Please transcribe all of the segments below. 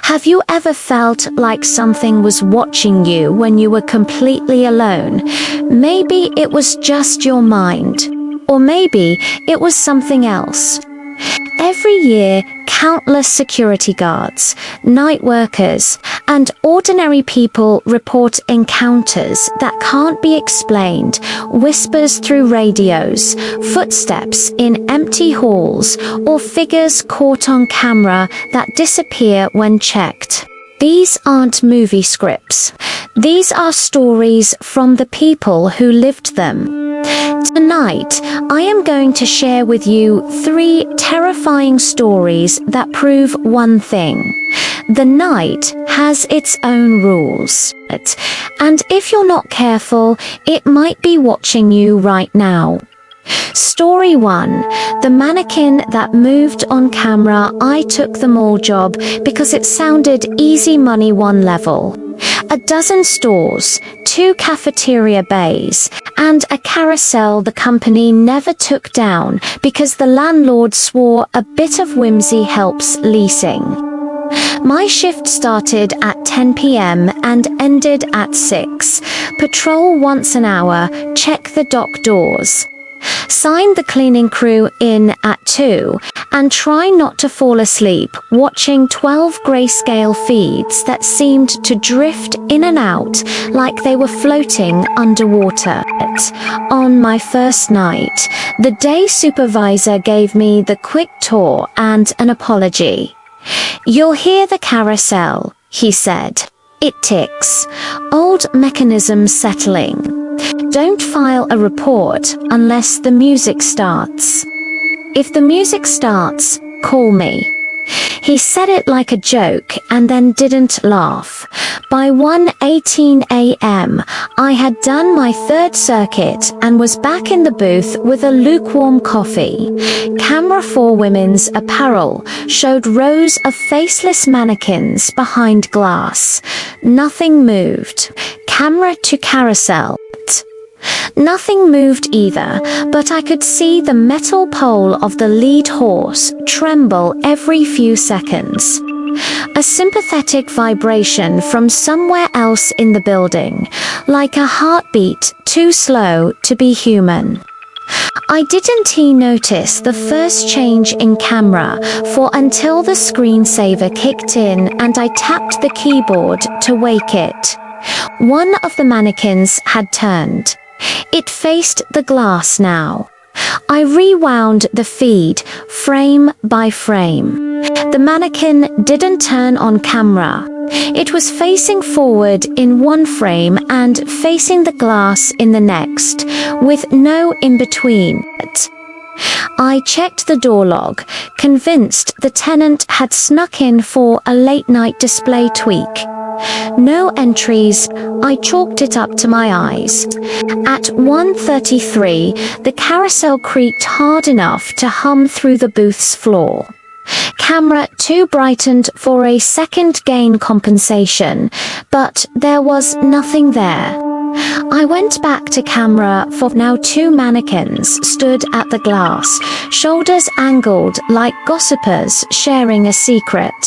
Have you ever felt like something was watching you when you were completely alone? Maybe it was just your mind, or maybe it was something else. Every year, countless security guards, night workers, and ordinary people report encounters that can't be explained, whispers through radios, footsteps in empty halls, or figures caught on camera that disappear when checked. These aren't movie scripts. These are stories from the people who lived them. Tonight, I am going to share with you 3 terrifying stories that prove one thing. The night has its own rules. And if you're not careful, it might be watching you right now. Story 1. The mannequin that moved on camera. I took them all job because it sounded easy money 1 level. A dozen stores, 2 cafeteria bays, and a carousel the company never took down because the landlord swore a bit of whimsy helps leasing. My shift started at 10 p.m. and ended at 6. Patrol once an hour, check the dock doors. Sign the cleaning crew in at 2, and try not to fall asleep watching 12 grayscale feeds that seemed to drift in and out like they were floating underwater. On my first night, the day supervisor gave me the quick tour and an apology. "You'll hear the carousel," he said. "It ticks. Old mechanism settling. Don't file a report unless the music starts. If the music starts, call me." He said it like a joke and then didn't laugh. By 1:18 a.m., I had done my 3rd circuit and was back in the booth with a lukewarm coffee. Camera for women's apparel showed rows of faceless mannequins behind glass. Nothing moved. Camera to carousel. Nothing moved either, but I could see the metal pole of the lead horse tremble every few seconds. A sympathetic vibration from somewhere else in the building, like a heartbeat too slow to be human. I didn't notice the first change in camera for until the screensaver kicked in and I tapped the keyboard to wake it. One of the mannequins had turned. It faced the glass now. I rewound the feed, frame by frame. The mannequin didn't turn on camera. It was facing forward in one frame and facing the glass in the next, with no in-between. I checked the door log, convinced the tenant had snuck in for a late-night display tweak. No entries. I chalked it up to my eyes. At 1:33, the carousel creaked hard enough to hum through the booth's floor. Camera 2 brightened for a second gain compensation, but there was nothing there. I went back to camera for now 2 mannequins stood at the glass, shoulders angled like gossipers sharing a secret.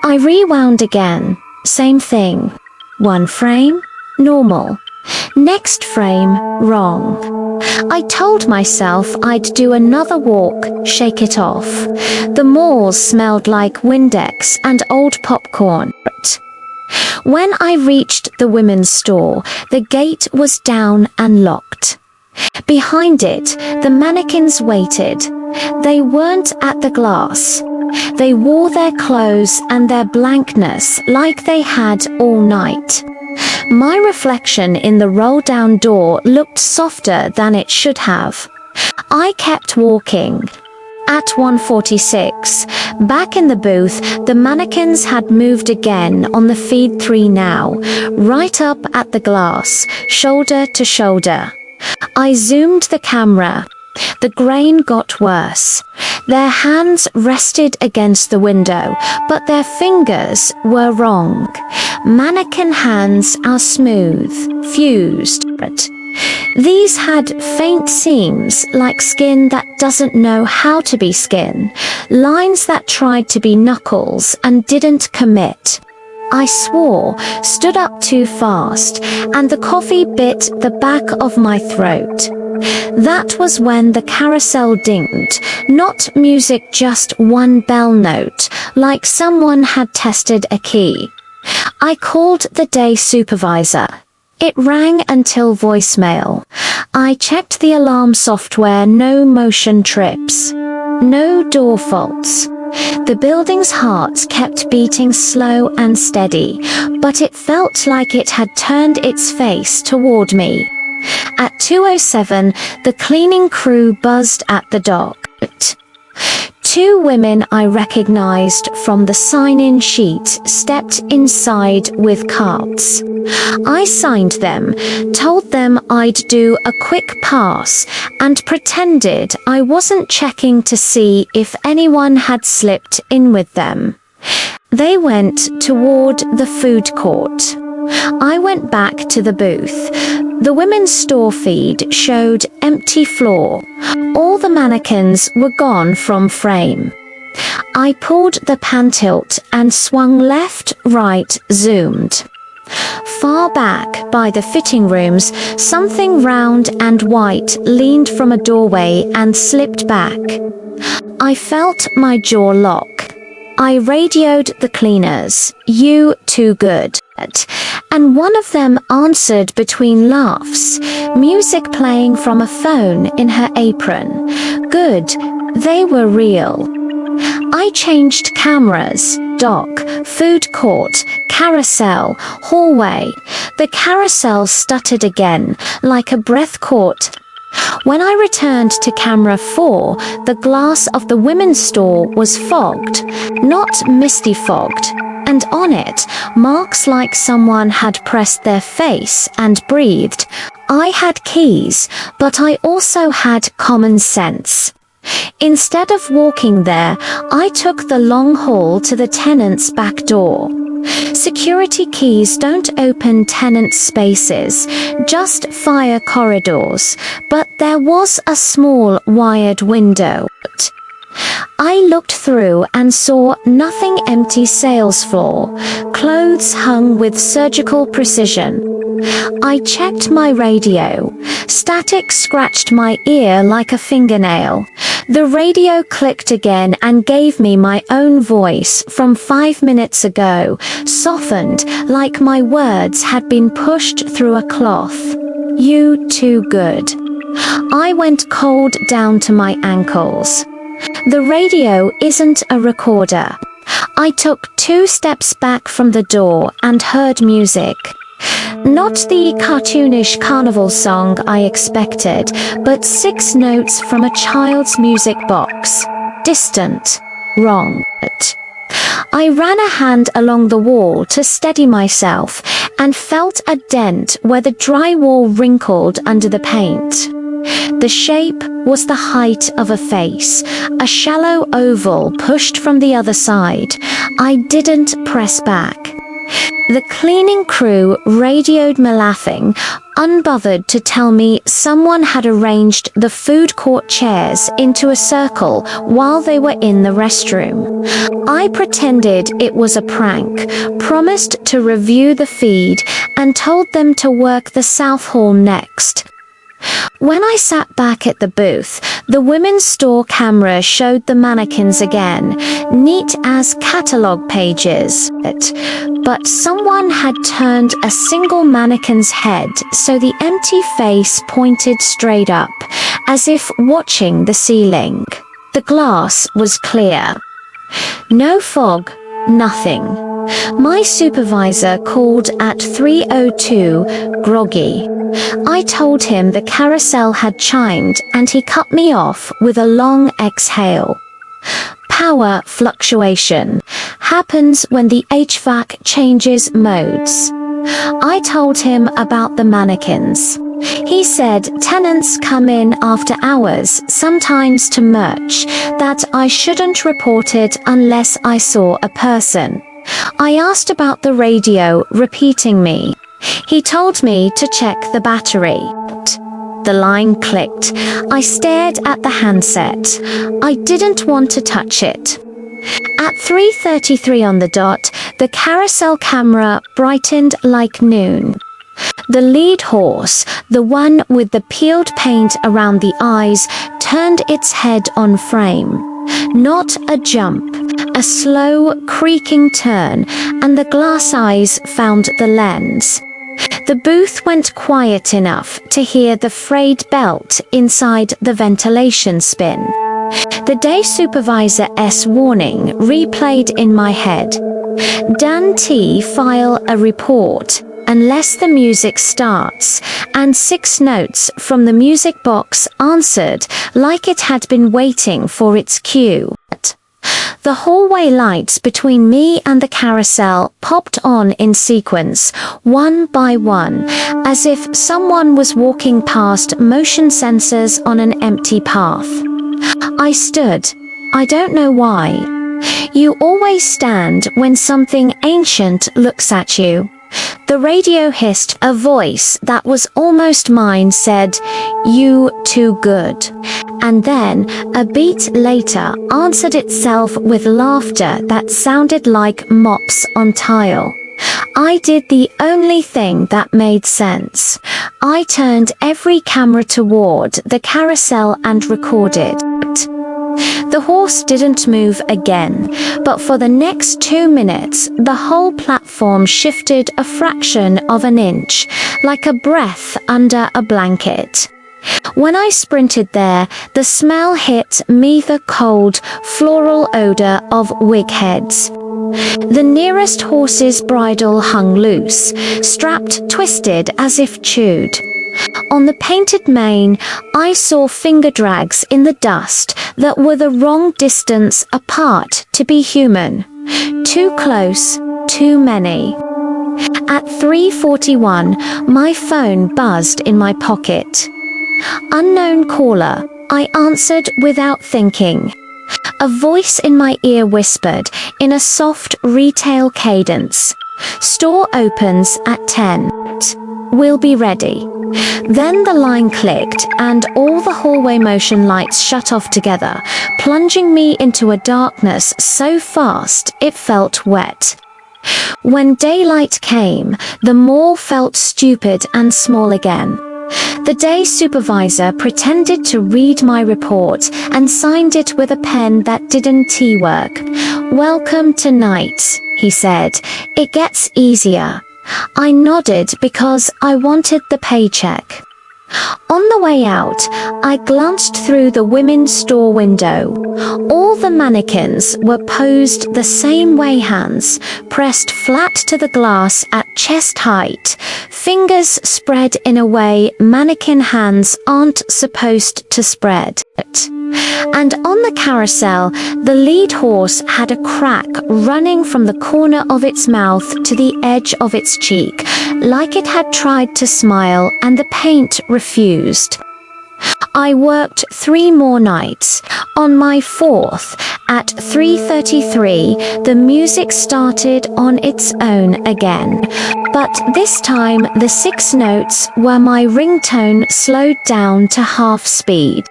I rewound again. Same thing. 1 frame, normal. Next frame, wrong. I told myself I'd do another walk, shake it off. The malls smelled like Windex and old popcorn. When I reached the women's store, the gate was down and locked. Behind it, the mannequins waited. They weren't at the glass. They wore their clothes and their blankness like they had all night. My reflection in the roll-down door looked softer than it should have. I kept walking. At 1:46, back in the booth, the mannequins had moved again on the feed 3 now, right up at the glass, shoulder to shoulder. I zoomed the camera. The grain got worse. Their hands rested against the window, but their fingers were wrong. Mannequin hands are smooth, fused, These had faint seams like skin that doesn't know how to be skin, lines that tried to be knuckles and didn't commit. I swore, stood up too fast, and the coffee bit the back of my throat. That was when the carousel dinged, not music, just one bell note, like someone had tested a key. I called the day supervisor. It rang until voicemail. I checked the alarm software, no motion trips, no door faults. The building's heart kept beating slow and steady, but it felt like it had turned its face toward me. At 2:07, the cleaning crew buzzed at the dock. Two women I recognized from the sign-in sheet stepped inside with carts. I signed them, told them I'd do a quick pass, and pretended I wasn't checking to see if anyone had slipped in with them. They went toward the food court. I went back to the booth. The women's store feed showed empty floor. All the mannequins were gone from frame. I pulled the pan tilt and swung left, right, zoomed. Far back by the fitting rooms, something round and white leaned from a doorway and slipped back. I felt my jaw lock. I radioed the cleaners, "You too good." And one of them answered between laughs, music playing from a phone in her apron. Good, they were real. I changed cameras, dock, food court, carousel, hallway. The carousel stuttered again, like a breath caught. When I returned to camera 4, the glass of the women's store was fogged, not misty fogged, and on it, marks like someone had pressed their face and breathed. I had keys, but I also had common sense. Instead of walking there, I took the long hall to the tenant's back door. Security keys don't open tenant spaces, just fire corridors, but there was a small wired window. I looked through and saw nothing, empty sales floor, clothes hung with surgical precision. I checked my radio. Static scratched my ear like a fingernail. The radio clicked again and gave me my own voice from 5 minutes ago, softened like my words had been pushed through a cloth. "You too good." I went cold down to my ankles. The radio isn't a recorder. I took 2 steps back from the door and heard music. Not the cartoonish carnival song I expected, but 6 notes from a child's music box. Distant. Wrong. I ran a hand along the wall to steady myself and felt a dent where the drywall wrinkled under the paint. The shape was the height of a face, a shallow oval pushed from the other side. I didn't press back. The cleaning crew radioed me laughing, unbothered to tell me someone had arranged the food court chairs into a circle while they were in the restroom. I pretended it was a prank, promised to review the feed, and told them to work the South Hall next. When I sat back at the booth, the women's store camera showed the mannequins again, neat as catalog pages. But someone had turned a single mannequin's head so the empty face pointed straight up, as if watching the ceiling. The glass was clear. No fog, nothing. My supervisor called at 3:02, groggy. I told him the carousel had chimed and he cut me off with a long exhale. Power fluctuation happens when the HVAC changes modes. I told him about the mannequins. He said tenants come in after hours, sometimes to merch, that I shouldn't report it unless I saw a person. I asked about the radio repeating me. He told me to check the battery. The line clicked. I stared at the handset. I didn't want to touch it. At 3:33 on the dot, the carousel camera brightened like noon. The lead horse, the one with the peeled paint around the eyes, turned its head on frame. Not a jump, a slow, creaking turn, and the glass eyes found the lens. The booth went quiet enough to hear the frayed belt inside the ventilation spin. The day supervisor's warning replayed in my head. Dan T. file a report unless the music starts, and 6 notes from the music box answered like it had been waiting for its cue. The hallway lights between me and the carousel popped on in sequence, one by one, as if someone was walking past motion sensors on an empty path. I stood. I don't know why. You always stand when something ancient looks at you. The radio hissed. A voice that was almost mine said, "You too good." And then, a beat later, answered itself with laughter that sounded like mops on tile. I did the only thing that made sense. I turned every camera toward the carousel and recorded. The horse didn't move again, but for the next 2 minutes, the whole platform shifted a fraction of an inch, like a breath under a blanket. When I sprinted there, the smell hit me, the cold, floral odor of wig heads. The nearest horse's bridle hung loose, strapped twisted as if chewed. On the painted mane, I saw finger drags in the dust that were the wrong distance apart to be human. Too close, too many. At 3:41, my phone buzzed in my pocket. Unknown caller, I answered without thinking. A voice in my ear whispered in a soft retail cadence, "Store opens at 10. We'll be ready." Then the line clicked and all the hallway motion lights shut off together, plunging me into a darkness so fast it felt wet. When daylight came, the mall felt stupid and small again. The day supervisor pretended to read my report and signed it with a pen that didn't work. "Welcome to night," he said. "It gets easier." I nodded because I wanted the paycheck. On the way out, I glanced through the women's store window. All the mannequins were posed the same way, hands pressed flat to the glass at chest height, fingers spread in a way mannequin hands aren't supposed to spread. And on the carousel, the lead horse had a crack running from the corner of its mouth to the edge of its cheek, like it had tried to smile and the paint refused. I worked 3 more nights. On my 4th, at 3:33, the music started on its own again. But this time, the 6 notes were my ringtone slowed down to half speed.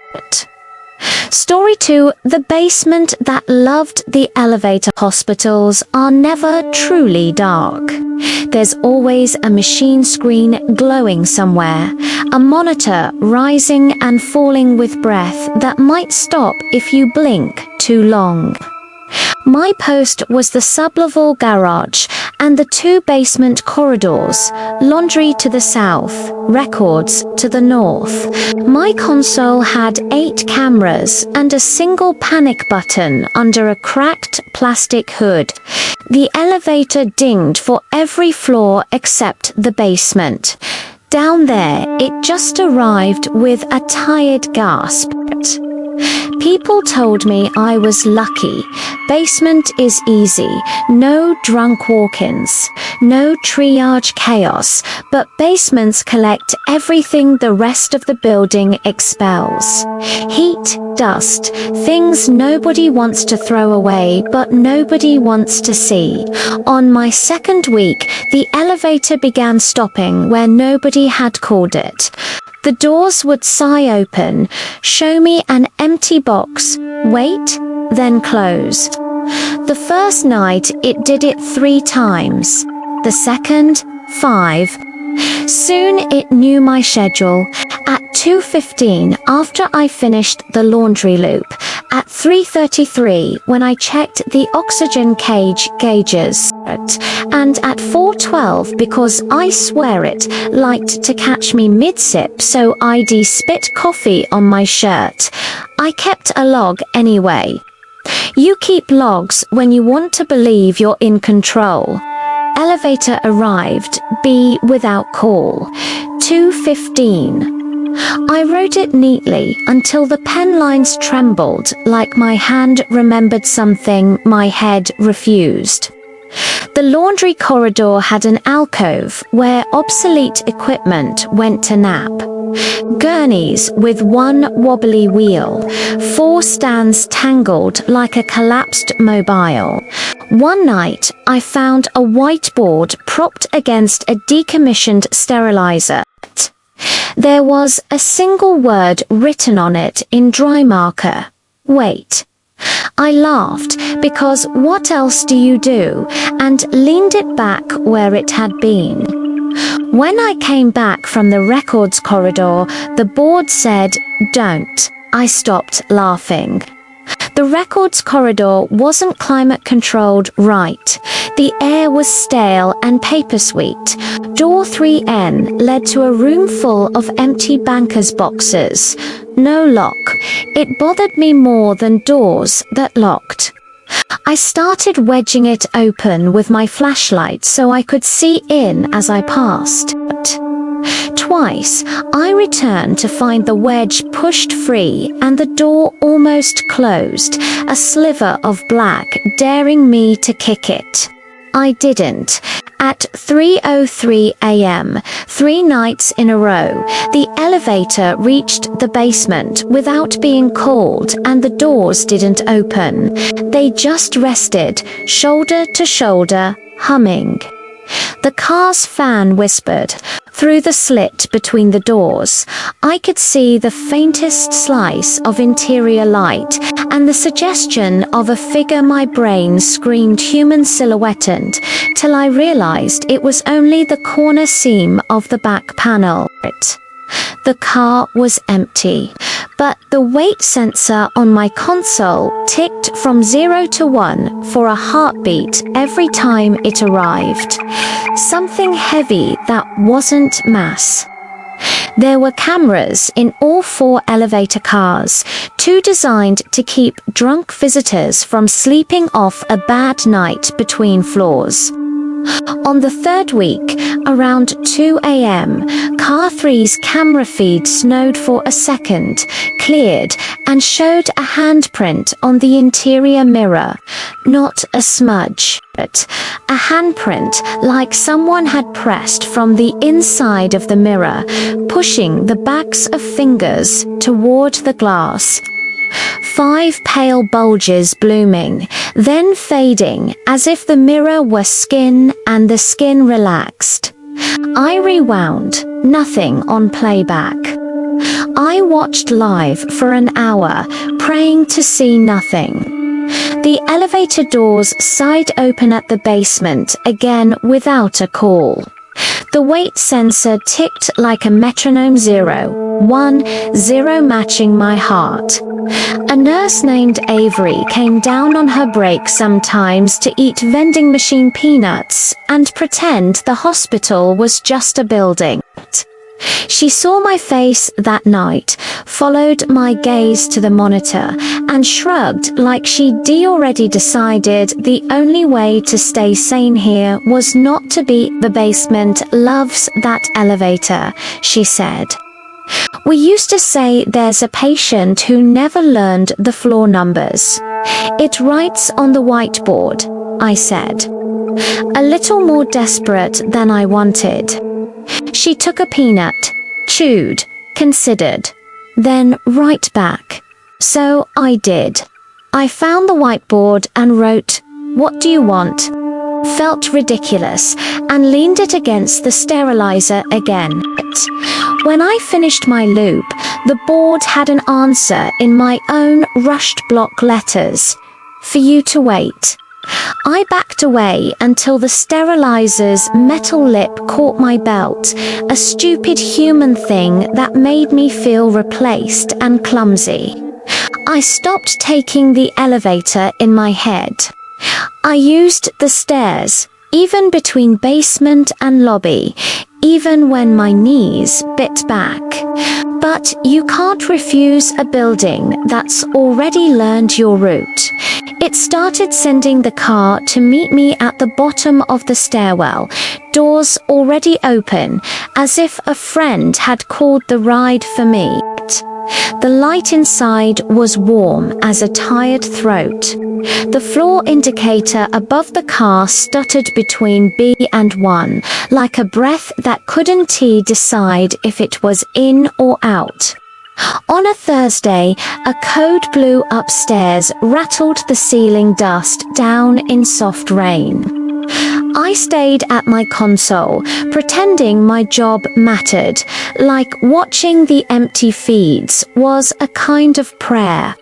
Story 2, the basement that loved the elevator. Hospitals are never truly dark. There's always a machine screen glowing somewhere, a monitor rising and falling with breath that might stop if you blink too long. My post was the sublevel garage and the 2 basement corridors, laundry to the south, records to the north. My console had 8 cameras and a single panic button under a cracked plastic hood. The elevator dinged for every floor except the basement. Down there, it just arrived with a tired gasp. People told me I was lucky. Basement is easy. No drunk walk-ins. No triage chaos. But basements collect everything the rest of the building expels. Heat, dust, things nobody wants to throw away but nobody wants to see. On my second week, the elevator began stopping where nobody had called it. The doors would sigh open, show me an empty box, wait, then close. The first night, it did it 3 times. The second, 5. Soon it knew my schedule. At 2:15, after I finished the laundry loop. At 3:33, when I checked the oxygen gauges. And at 4:12, because I swear it liked to catch me mid-sip, so I'd spit coffee on my shirt. I kept a log anyway. You keep logs when you want to believe you're in control. Elevator arrived, B without call. 2:15. I wrote it neatly until the pen lines trembled like my hand remembered something my head refused. The laundry corridor had an alcove where obsolete equipment went to nap. Gurneys with 1 wobbly wheel, 4 stands tangled like a collapsed mobile. One night, I found a whiteboard propped against a decommissioned sterilizer. There was a single word written on it in dry marker. Wait. I laughed, because what else do you do, and leaned it back where it had been. When I came back from the records corridor, the board said, "Don't." I stopped laughing. The records corridor wasn't climate controlled right. The air was stale and paper sweet. Door 3N led to a room full of empty banker's boxes. No lock. It bothered me more than doors that locked. I started wedging it open with my flashlight so I could see in as I passed. Twice, I returned to find the wedge pushed free and the door almost closed, a sliver of black daring me to kick it. I didn't. At 3:03 a.m., 3 nights in a row, the elevator reached the basement without being called and the doors didn't open. They just rested, shoulder to shoulder, humming. The car's fan whispered. Through the slit between the doors, I could see the faintest slice of interior light and the suggestion of a figure my brain screamed human silhouetted, till I realized it was only the corner seam of the back panel. The car was empty, but the weight sensor on my console ticked from 0 to 1 for a heartbeat every time it arrived. Something heavy that wasn't mass. There were cameras in all 4 elevator cars, 2 designed to keep drunk visitors from sleeping off a bad night between floors. On the 3rd week, around 2 a.m., Car 3's camera feed snowed for a second, cleared, and showed a handprint on the interior mirror. Not a smudge, but a handprint like someone had pressed from the inside of the mirror, pushing the backs of fingers toward the glass. 5 pale bulges blooming, then fading as if the mirror were skin and the skin relaxed. I rewound, nothing on playback. I watched live for an hour, praying to see nothing. The elevator doors sighed open at the basement, again without a call. The weight sensor ticked like a metronome 0, 1, 0 matching my heart. A nurse named Avery came down on her break sometimes to eat vending machine peanuts and pretend the hospital was just a building. She saw my face that night, followed my gaze to the monitor, and shrugged like she'd already decided the only way to stay sane here was not to be. The basement loves that elevator, she said. We used to say there's a patient who never learned the floor numbers. It writes on the whiteboard, I said, a little more desperate than I wanted. She took a peanut, chewed, considered, then right back. So I did. I found the whiteboard and wrote, "What do you want?" Felt ridiculous and leaned it against the sterilizer again. When I finished my loop, the board had an answer in my own rushed block letters. For you to wait. I backed away until the sterilizer's metal lip caught my belt, a stupid human thing that made me feel replaced and clumsy. I stopped taking the elevator in my head. I used the stairs, even between basement and lobby, even when my knees bit back. But you can't refuse a building that's already learned your route. It started sending the car to meet me at the bottom of the stairwell, doors already open, as if a friend had called the ride for me. The light inside was warm as a tired throat. The floor indicator above the car stuttered between B and 1, like a breath that couldn't decide if it was in or out. On a Thursday, a code blue upstairs rattled the ceiling dust down in soft rain. I stayed at my console, pretending my job mattered, like watching the empty feeds was a kind of prayer.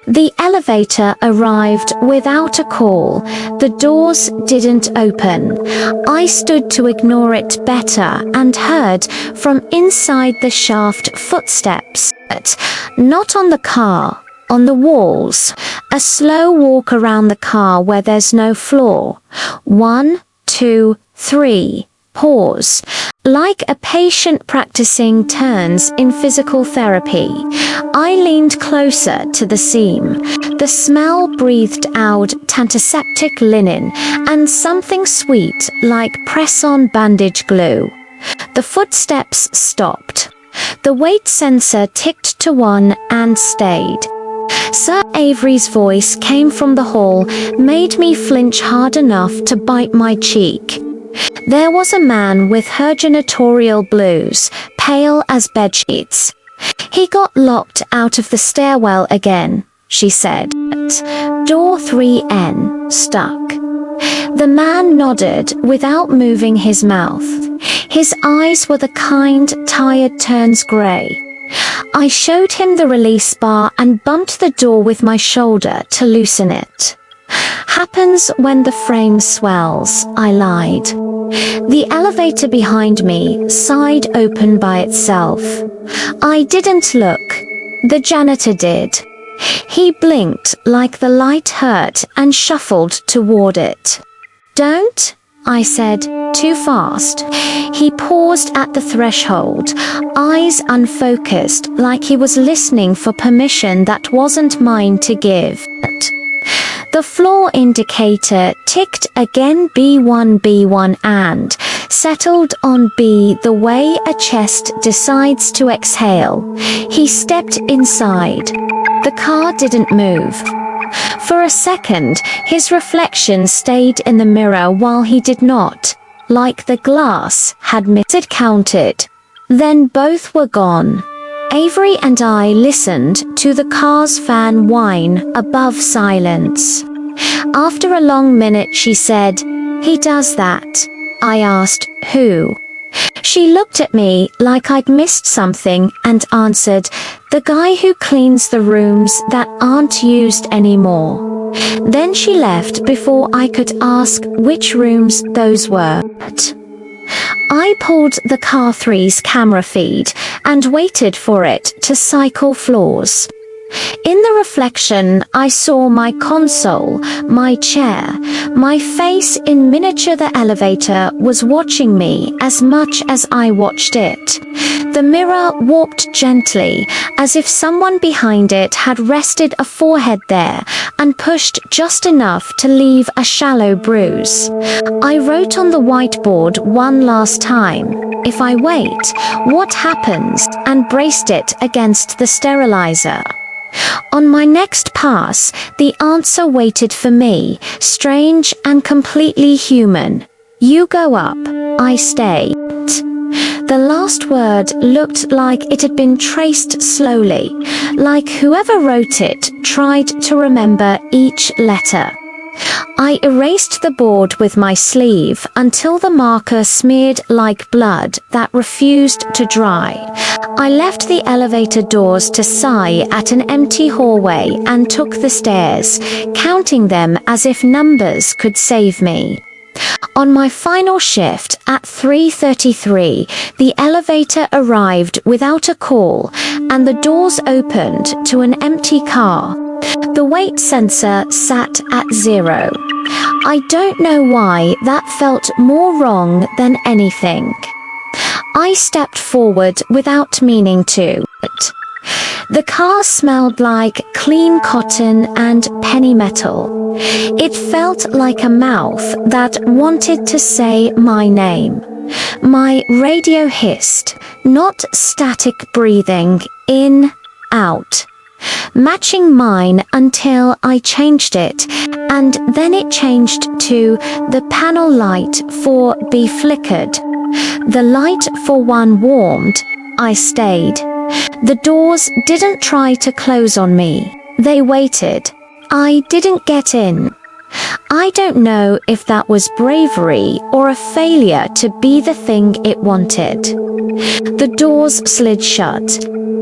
The elevator arrived without a call. The doors didn't open. I stood to ignore it better and heard from inside the shaft footsteps, but not on the car, on the walls. A slow walk around the car where there's no floor. 1, 2, 3. Pause. Like a patient practicing turns in physical therapy. I leaned closer to the seam. The smell breathed out antiseptic linen and something sweet like press-on bandage glue. The footsteps stopped. The weight sensor ticked to 1 and stayed. Sir Avery's voice came from the hall, made me flinch hard enough to bite my cheek. There was a man with her janitorial blues, pale as bedsheets. He got locked out of the stairwell again, she said. Door 3N, stuck. The man nodded without moving his mouth. His eyes were the kind tired turns grey. I showed him the release bar and bumped the door with my shoulder to loosen it. Happens when the frame swells, I lied. The elevator behind me sighed open by itself. I didn't look. The janitor did. He blinked like the light hurt and shuffled toward it. Don't, I said, too fast. He paused at the threshold, eyes unfocused, like he was listening for permission that wasn't mine to give. The floor indicator ticked again, B1 and settled on B the way a chest decides to exhale. He stepped inside. The car didn't move. For a second, his reflection stayed in the mirror while he did not, like the glass had missed counted. Then both were gone. Avery and I listened to the car's fan whine above silence. After a long minute she said, "He does that." I asked, "Who?" She looked at me like I'd missed something and answered, "The guy who cleans the rooms that aren't used anymore." Then she left before I could ask which rooms those were. I pulled the car 3's camera feed and waited for it to cycle floors. In the reflection, I saw my console, my chair, my face in miniature. The elevator was watching me as much as I watched it. The mirror warped gently, as if someone behind it had rested a forehead there and pushed just enough to leave a shallow bruise. I wrote on the whiteboard one last time, "If I wait, what happens?" and braced it against the sterilizer. On my next pass, the answer waited for me, strange and completely human. "You go up, I stay." The last word looked like it had been traced slowly, like whoever wrote it tried to remember each letter. I erased the board with my sleeve until the marker smeared like blood that refused to dry. I left the elevator doors to sigh at an empty hallway and took the stairs, counting them as if numbers could save me. On my final shift at 3:33, the elevator arrived without a call, and the doors opened to an empty car. The weight sensor sat at 0. I don't know why that felt more wrong than anything. I stepped forward without meaning to. The car smelled like clean cotton and penny metal. It felt like a mouth that wanted to say my name. My radio hissed, not static breathing, in, out, matching mine until I changed it, and then it changed to the panel light for B flickered. The light for 1 warmed. I stayed. The doors didn't try to close on me. They waited. I didn't get in. I don't know if that was bravery or a failure to be the thing it wanted. The doors slid shut.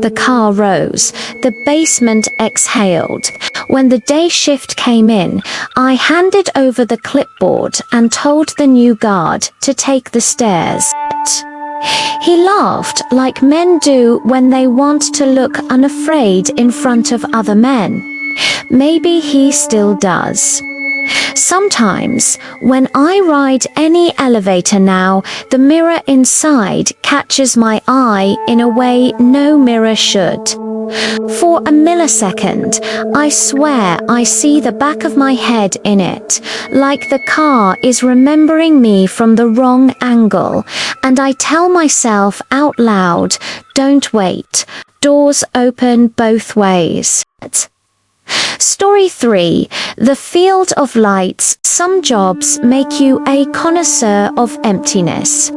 The car rose. The basement exhaled. When the day shift came in, I handed over the clipboard and told the new guard to take the stairs. He laughed like men do when they want to look unafraid in front of other men. Maybe he still does. Sometimes, when I ride any elevator now, the mirror inside catches my eye in a way no mirror should. For a millisecond, I swear I see the back of my head in it, like the car is remembering me from the wrong angle, and I tell myself out loud, "Don't wait. Doors open both ways." Story 3. The Field of Lights. Some jobs make you a connoisseur of emptiness.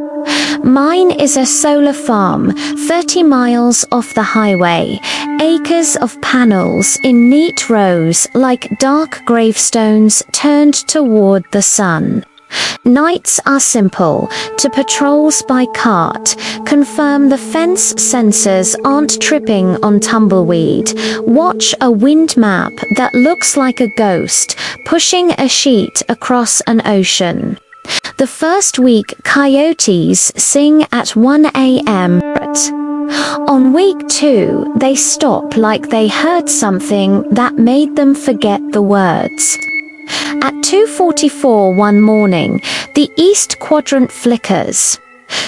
Mine is a solar farm, 30 miles off the highway. Acres of panels in neat rows like dark gravestones turned toward the sun. Nights are simple. To patrols by cart. Confirm the fence sensors aren't tripping on tumbleweed. Watch a wind map that looks like a ghost, pushing a sheet across an ocean. The first week, coyotes sing at 1 a.m. On week 2, they stop like they heard something that made them forget the words. At 2:44 one morning, the east quadrant flickers.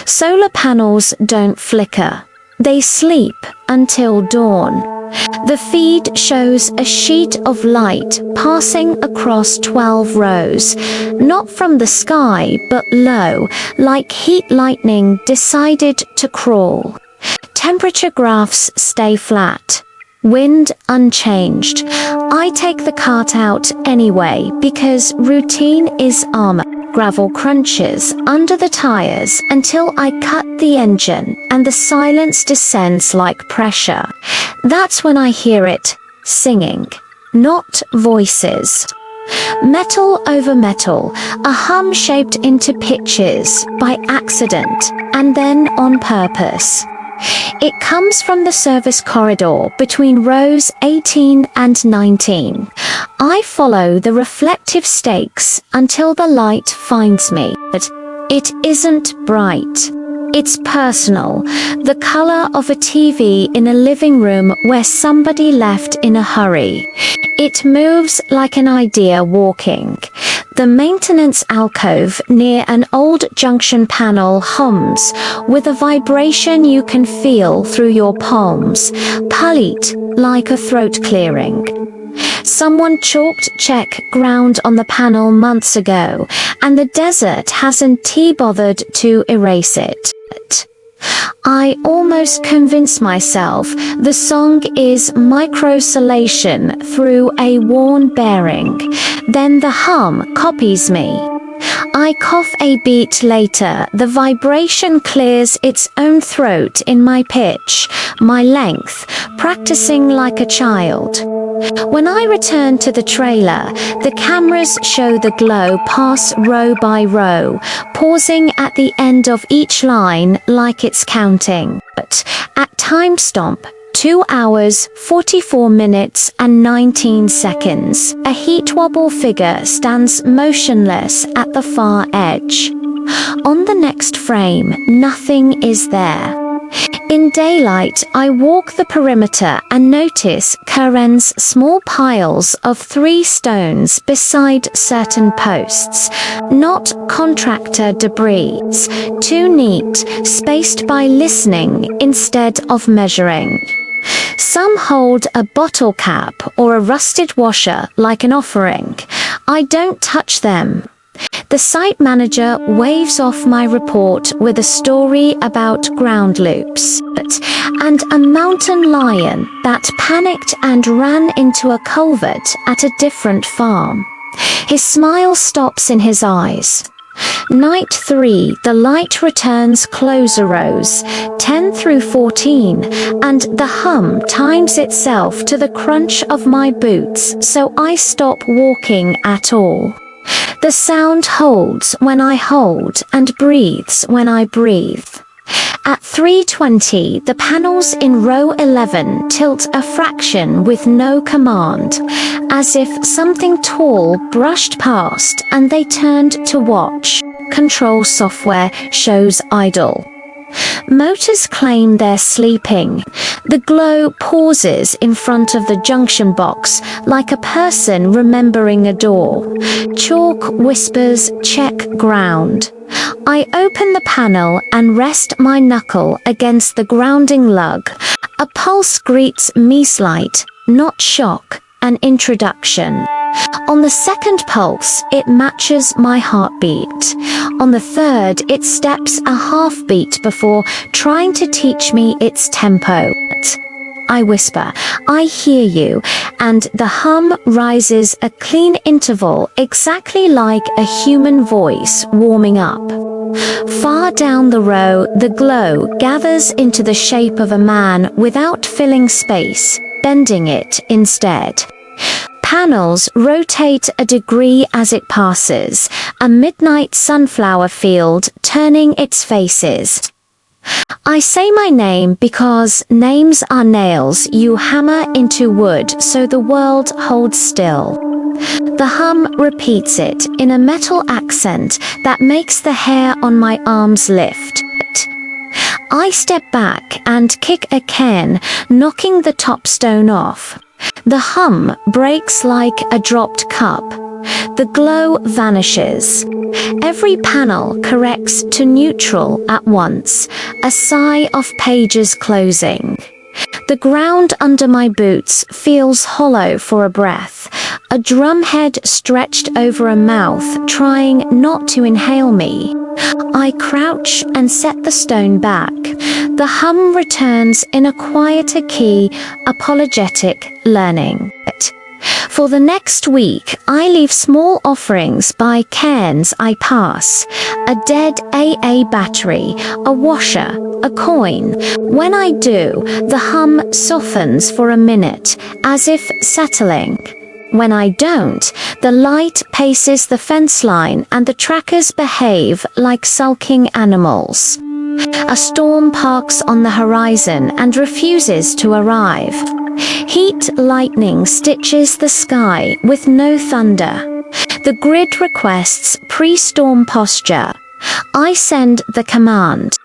Solar panels don't flicker. They sleep until dawn. The feed shows a sheet of light passing across 12 rows, not from the sky but low, like heat lightning decided to crawl. Temperature graphs stay flat. Wind unchanged. I take the cart out anyway because routine is armor. Gravel crunches under the tires until I cut the engine and the silence descends like pressure. That's when I hear it, singing, not voices. Metal over metal, a hum shaped into pitches by accident and then on purpose. It comes from the service corridor between rows 18 and 19. I follow the reflective stakes until the light finds me. But it isn't bright. It's personal, the color of a TV in a living room where somebody left in a hurry. It moves like an idea walking. The maintenance alcove near an old junction panel hums with a vibration you can feel through your palms, palit, like a throat clearing. Someone chalked check ground on the panel months ago, and the desert hasn't bothered to erase it. I almost convinced myself the song is microsolation through a worn bearing. Then the hum copies me. I cough a beat later, the vibration clears its own throat in my pitch, my length, practicing like a child. When I return to the trailer, the cameras show the glow pass row by row, pausing at the end of each line like it's counting. But at timestamp 2 hours, 44 minutes and 19 seconds, a heat wobble figure stands motionless at the far edge. On the next frame, nothing is there. In daylight, I walk the perimeter and notice Karen's small piles of 3 stones beside certain posts, not contractor debris, too neat, spaced by listening instead of measuring. Some hold a bottle cap or a rusted washer like an offering. I don't touch them. The site manager waves off my report with a story about ground loops and a mountain lion that panicked and ran into a culvert at a different farm. His smile stops in his eyes. Night 3, the light returns closer rows, 10 through 14, and the hum times itself to the crunch of my boots, so I stop walking at all. The sound holds when I hold and breathes when I breathe. At 3:20, the panels in row 11 tilt a fraction with no command, as if something tall brushed past and they turned to watch. Control software shows idle. Motors claim they're sleeping. The glow pauses in front of the junction box like a person remembering a door. Chalk whispers, check ground. I open the panel and rest my knuckle against the grounding lug. A pulse greets me, slight, not shock, an introduction. On the second pulse, it matches my heartbeat. On the third, it steps a half beat before trying to teach me its tempo. I whisper, I hear you, and the hum rises a clean interval exactly like a human voice warming up. Far down the row, the glow gathers into the shape of a man without filling space, bending it instead. Panels rotate a degree as it passes, a midnight sunflower field turning its faces. I say my name because names are nails you hammer into wood so the world holds still. The hum repeats it in a metal accent that makes the hair on my arms lift. I step back and kick a can, knocking the top stone off. The hum breaks like a dropped cup. The glow vanishes. Every panel corrects to neutral at once, a sigh of pages closing. The ground under my boots feels hollow for a breath, a drumhead stretched over a mouth trying not to inhale me. I crouch and set the stone back. The hum returns in a quieter key, apologetic, learning. For the next week, I leave small offerings by cairns I pass. A dead AA battery, a washer, a coin. When I do, the hum softens for a minute, as if settling. When I don't, the light paces the fence line and the trackers behave like sulking animals. A storm parks on the horizon and refuses to arrive. Heat lightning stitches the sky with no thunder. The grid requests pre-storm posture. I send the command.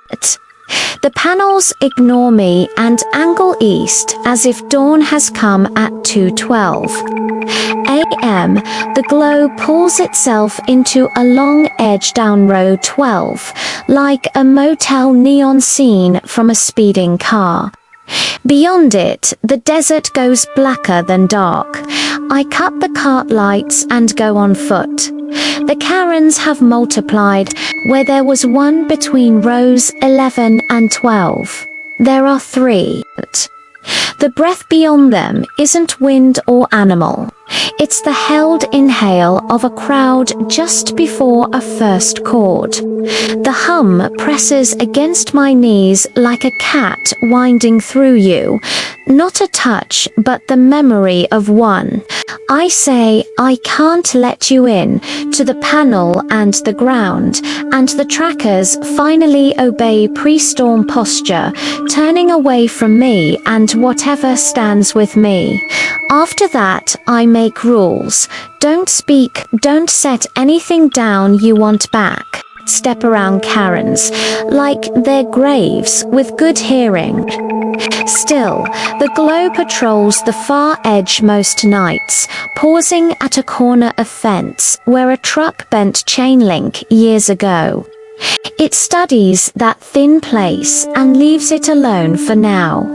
The panels ignore me and angle east as if dawn has come at 2:12 a.m. The glow pulls itself into a long edge down row 12, like a motel neon scene from a speeding car. Beyond it, the desert goes blacker than dark. I cut the cart lights and go on foot. The Karens have multiplied where there was one between rows 11 and 12. There are 3. The breath beyond them isn't wind or animal. It's the held inhale of a crowd just before a first chord. The hum presses against my knees like a cat winding through you. Not a touch, but the memory of one. I say, I can't let you in, to the panel and the ground, and the trackers finally obey pre-storm posture, turning away from me and whatever stands with me. After that, I make rules. Don't speak, don't set anything down you want back. Step around Karens, like they're graves with good hearing. Still, the glow patrols the far edge most nights, pausing at a corner of fence where a truck bent chain link years ago. It studies that thin place and leaves it alone for now.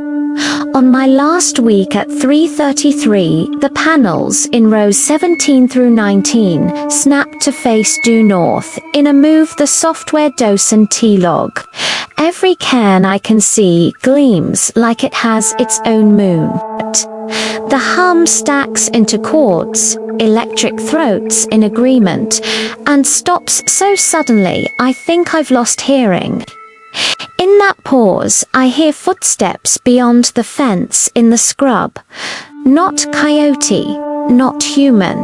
On my last week at 3:33, the panels in rows 17 through 19 snap to face due north in a move the software docent T-log. Every cairn I can see gleams like it has its own moon. The hum stacks into chords, electric throats in agreement, and stops so suddenly I think I've lost hearing. In that pause, I hear footsteps beyond the fence in the scrub. Not coyote, not human.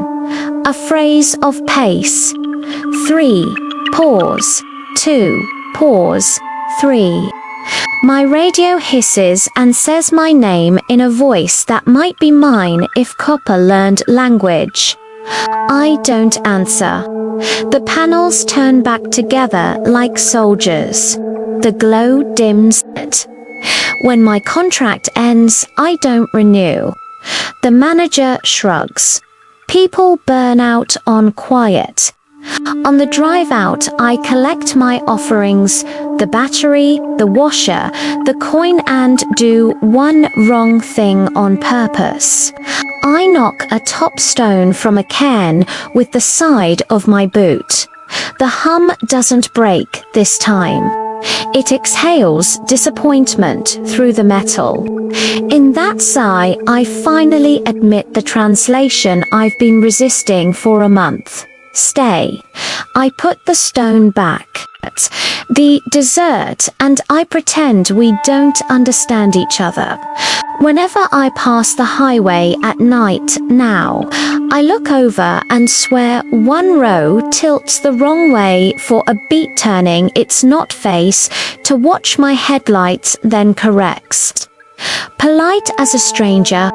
A phrase of pace. 3, pause. 2, pause. 3. My radio hisses and says my name in a voice that might be mine if Copper learned language. I don't answer. The panels turn back together like soldiers. The glow dims. When my contract ends, I don't renew. The manager shrugs. People burn out on quiet. On the drive out, I collect my offerings, the battery, the washer, the coin, and do one wrong thing on purpose. I knock a top stone from a cairn with the side of my boot. The hum doesn't break this time. It exhales disappointment through the metal. In that sigh, I finally admit the translation I've been resisting for a month. Stay. I put the stone back. The dessert, and I pretend we don't understand each other. Whenever I pass the highway at night now, I look over and swear one row tilts the wrong way for a beat turning its not face to watch my headlights then corrects. Polite as a stranger.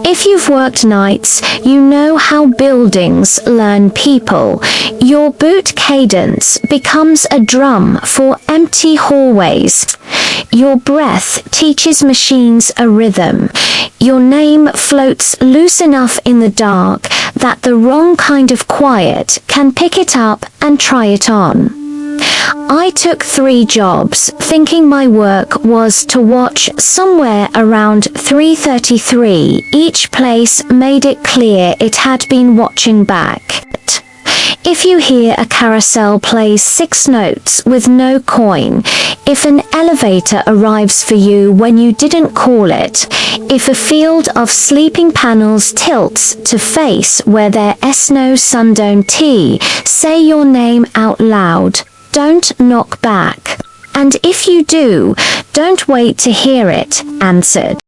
If you've worked nights, you know how buildings learn people. Your boot cadence becomes a drum for empty hallways. Your breath teaches machines a rhythm. Your name floats loose enough in the dark that the wrong kind of quiet can pick it up and try it on. I took 3 jobs, thinking my work was to watch somewhere around 3:33. Each place made it clear it had been watching back. If you hear a carousel plays 6 notes with no coin, if an elevator arrives for you when you didn't call it, if a field of sleeping panels tilts to face where there's no sundown tea, say your name out loud. Don't knock back. And if you do, don't wait to hear it answered.